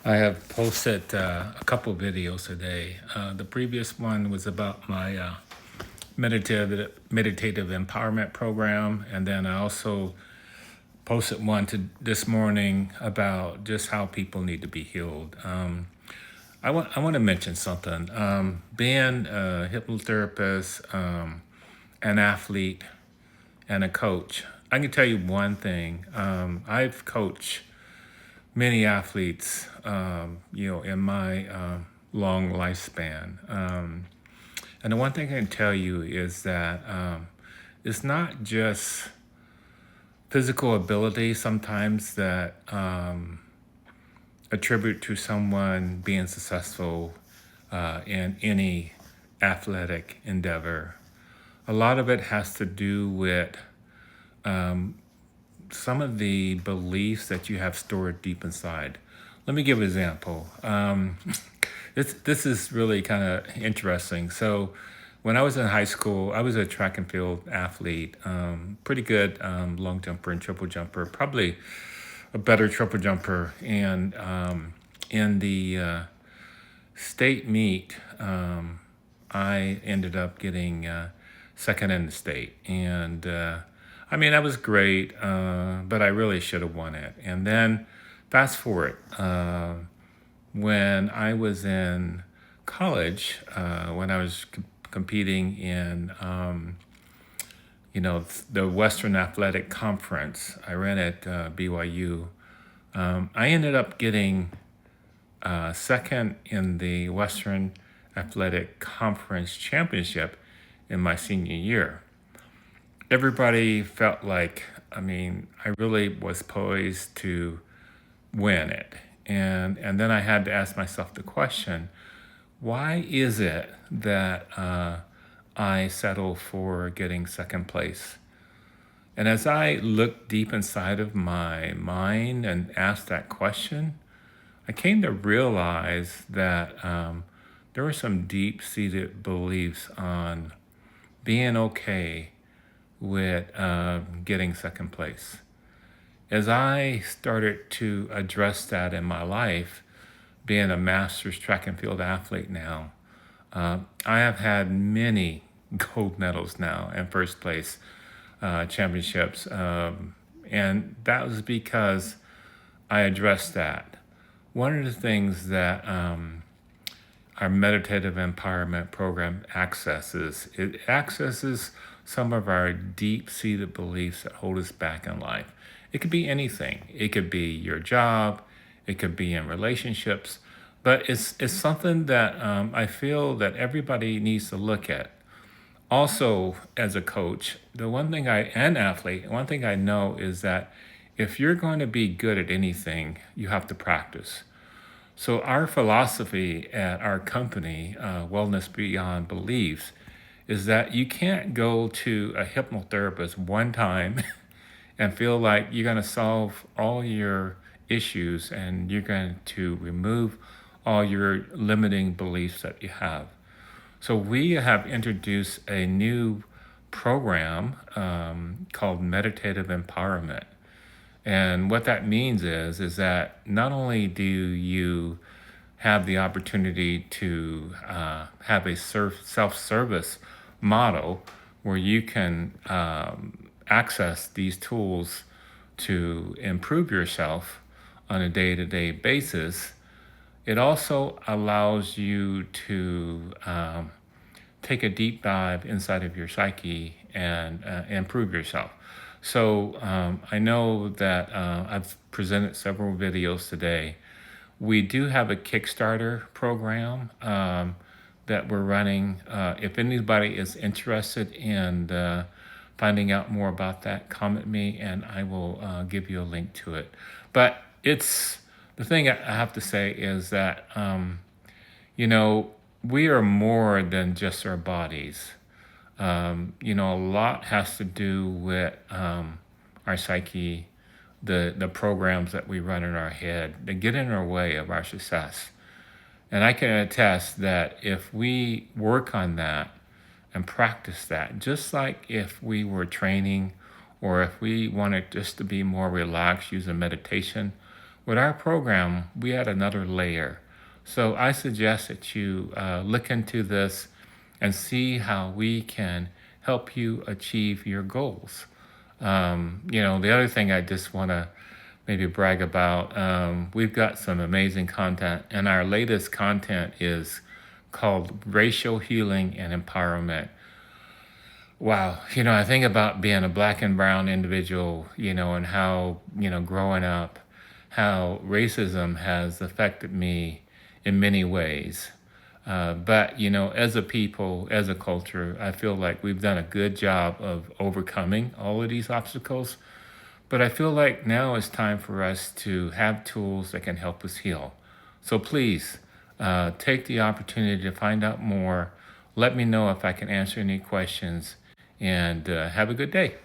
I have posted a couple videos today. The previous one was about my meditative empowerment program, and then I also posted one to this morning about just how people need to be healed. I want to mention something. Being a hypnotherapist, an athlete, and a coach, I can tell you one thing. I've coached many athletes, in my long lifespan. And the one thing I can tell you is that it's not just physical ability sometimes that attribute to someone being successful in any athletic endeavor. A lot of it has to do with some of the beliefs that you have stored deep inside. Let me give an example. This is really kind of interesting. So, when I was in high school, I was a track and field athlete, pretty good long jumper and triple jumper, probably a better triple jumper. And in the state meet, I ended up getting second in the state. And I mean, that was great, but I really should have won it. And then fast forward, when I was in college, when I was competing in, the Western Athletic Conference, I ran at BYU. I ended up getting second in the Western Athletic Conference Championship in my senior year. Everybody felt like, I really was poised to win it. And then I had to ask myself the question, why is it that I settle for getting second place? And as I looked deep inside of my mind and asked that question, I came to realize that there were some deep seated beliefs on being okay with getting second place. As I started to address that in my life, being a master's track and field athlete now, I have had many gold medals now and first place championships. And that was because I addressed that. One of the things that our meditative empowerment program it accesses some of our deep seated beliefs that hold us back in life. It could be anything. It could be your job. It could be in relationships. But it's something that I feel that everybody needs to look at. Also, as a coach, and athlete, one thing I know is that if you're going to be good at anything, you have to practice. So our philosophy at our company, Wellness Beyond Beliefs, is that you can't go to a hypnotherapist one time and feel like you're going to solve all your issues and you're going to remove all your limiting beliefs that you have. So we have introduced a new program called Meditative Empowerment. And what that means is that not only do you have the opportunity to have a self-service model where you can access these tools to improve yourself on a day-to-day basis, it also allows you to take a deep dive inside of your psyche and improve yourself. So I know that I've presented several videos today. We do have a Kickstarter program that we're running. If anybody is interested in finding out more about that, comment me and I will give you a link to it. But the thing I have to say is that, we are more than just our bodies. A lot has to do with our psyche, the programs that we run in our head that get in our way of our success. And I can attest that if we work on that and practice that, just like if we were training or if we wanted just to be more relaxed using meditation, With our program, we add another layer. So I suggest that you look into this and see how we can help you achieve your goals. The other thing I just want to maybe brag about, we've got some amazing content, and our latest content is called Racial Healing and Empowerment. Wow, I think about being a black and brown individual, and how, growing up, how racism has affected me in many ways. But, as a people, as a culture, I feel like we've done a good job of overcoming all of these obstacles. But I feel like now it's time for us to have tools that can help us heal. So please take the opportunity to find out more. Let me know if I can answer any questions, and have a good day.